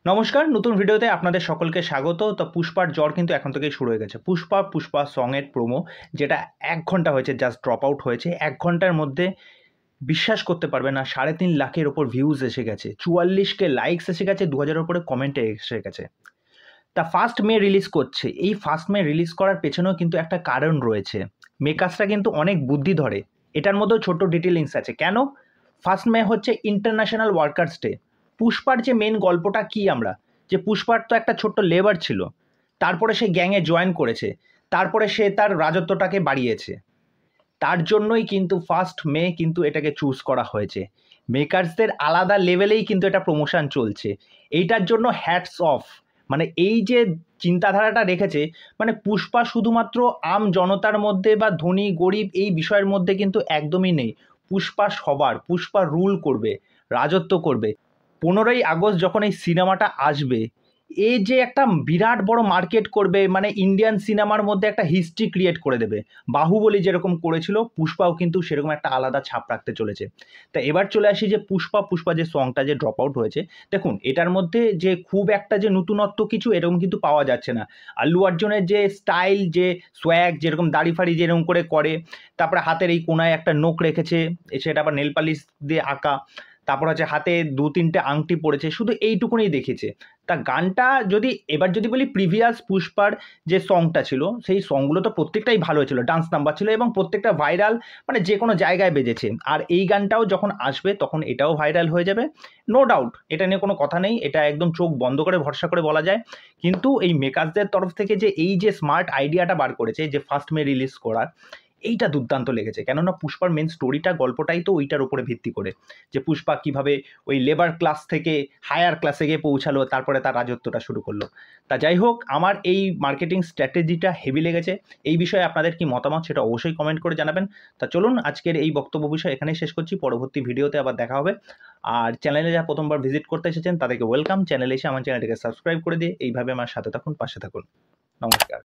নমস্কার, নতুন ভিডিওতে আপনাদের সকলকে স্বাগত। তো পুষ্পার জ্বর কিন্তু এখন থেকেই শুরু হয়ে গেছে। পুষ্পা সঙের প্রোমো যেটা ১ ঘন্টা হয়েছে, জাস্ট ড্রপ আউট হয়েছে। ১ ঘন্টার মধ্যে বিশ্বাস করতে পারবেন না ৩.৫ লাখের ওপর ভিউজ এসে গেছে, ৪৪K লাইকস এসে গেছে, ২০০০-এর উপরে কমেন্টে এসে গেছে। তা 1 মে রিলিজ করছে। এই 1 মে রিলিজ করার পেছনেও কিন্তু একটা কারণ রয়েছে। মেকার্সরা কিন্তু অনেক বুদ্ধি ধরে। এটার মধ্যেও ছোট্ট ডিটেইলিংস আছে। কেন? 1 মে হচ্ছে ইন্টারন্যাশনাল ওয়ার্কার্স ডে। পুষ্পার যে মেইন গল্পটা কি আমরা, যে পুষ্পার তো একটা ছোট্ট লেবার ছিল। তারপরে সে গ্যাংয়ে জয়েন করেছে। তারপরে সে তার রাজত্বটাকে বাড়িয়েছে। তার জন্যই কিন্তু 1 মে কিন্তু এটাকে চুজ করা হয়েছে। মেকার্সদের আলাদা লেভেলেই কিন্তু এটা প্রমোশন চলছে। এইটার জন্য হ্যাটস অফ। মানে এই যে চিন্তাধারাটা রেখেছে, মানে পুষ্পা শুধুমাত্র আম জনতার মধ্যে বা ধনী গরিব এই বিষয়ের মধ্যে কিন্তু একদমই নেই। পুষ্পা সবার, পুষ্পা রুল করবে, রাজত্ব করবে। 15ই আগস্ট যখন এই সিনেমাটা আসবে, এই যে একটা বিরাট বড় মার্কেট করবে, মানে ইন্ডিয়ান সিনেমার মধ্যে একটা হিস্ট্রি ক্রিয়েট করে দেবে। বাহুবলী যেরকম করেছিল, পুষ্পাও কিন্তু সেরকম একটা আলাদা ছাপ রাখতে চলেছে। তা এবার চলে আসি যে পুষ্পা যে সংটা যে ড্রপ আউট হয়েছে, দেখুন এটার মধ্যে যে খুব একটা যে নতুনত্ব কিছু এরকম কিন্তু পাওয়া যাচ্ছে না। আল্লু অর্জুনের যে স্টাইল, যে সোয়াগ, যেরকম দাড়ি ফাড়ি যেরকম করে, তারপরে হাতের এই কোনায় একটা নোক রেখেছে, সেটা আবার নেল পালিশ দিয়ে আঁকা, তারপর হচ্ছে হাতে ২-৩টে আংটি পড়েছে, শুধু এইটুকুনি দেখেছে। তা গানটা যদি বলি প্রিভিয়াস পুষ্পার যে সংটা ছিল, সেই সংগুলো তো প্রত্যেকটাই ভালো হয়েছিল, ডান্স নাম্বার ছিল এবং প্রত্যেকটা ভাইরাল, মানে যে কোনো জায়গায় বেজেছে। আর এই গানটাও যখন আসবে তখন এটাও ভাইরাল হয়ে যাবে, নো ডাউট, এটা নিয়ে কোনো কথা নেই। এটা একদম চোখ বন্ধ করে ভরসা করে বলা যায়। কিন্তু এই মেকার্সদের তরফ থেকে যে এই যে স্মার্ট আইডিয়াটা বার করেছে যে 1 মে রিলিজ করার, এইটা দুর্দান্ত লেগেছে। কেননা পুষ্পার মেন স্টোরিটা, গল্পটাই তো ওইটার উপরে ভিত্তি করে, যে পুষ্পা কিভাবে ওই লেবার ক্লাস থেকে হায়ার ক্লাসে গিয়ে পৌঁছালো, তারপরে তার রাজত্বটা শুরু করলো। তা যাই হোক, আমার এই মার্কেটিং স্ট্র্যাটেজিটা হেভি লেগেছে। এই বিষয়ে আপনাদের কি মতামত সেটা অবশ্যই কমেন্ট করে জানাবেন। তা চলুন আজকের এই বক্তব্য বিষয় এখানেই শেষ করছি। পরবর্তী ভিডিওতে আবার দেখা হবে। আর চ্যানেলে যারা প্রথমবার ভিজিট করতে এসেছেন তাদেরকে ওয়েলকাম। চ্যানেলে এসে আমার চ্যানেলটিকে সাবস্ক্রাইব করে দিয়ে এইভাবে আমার সাথে থাকুন, পাশে থাকুন। নমস্কার।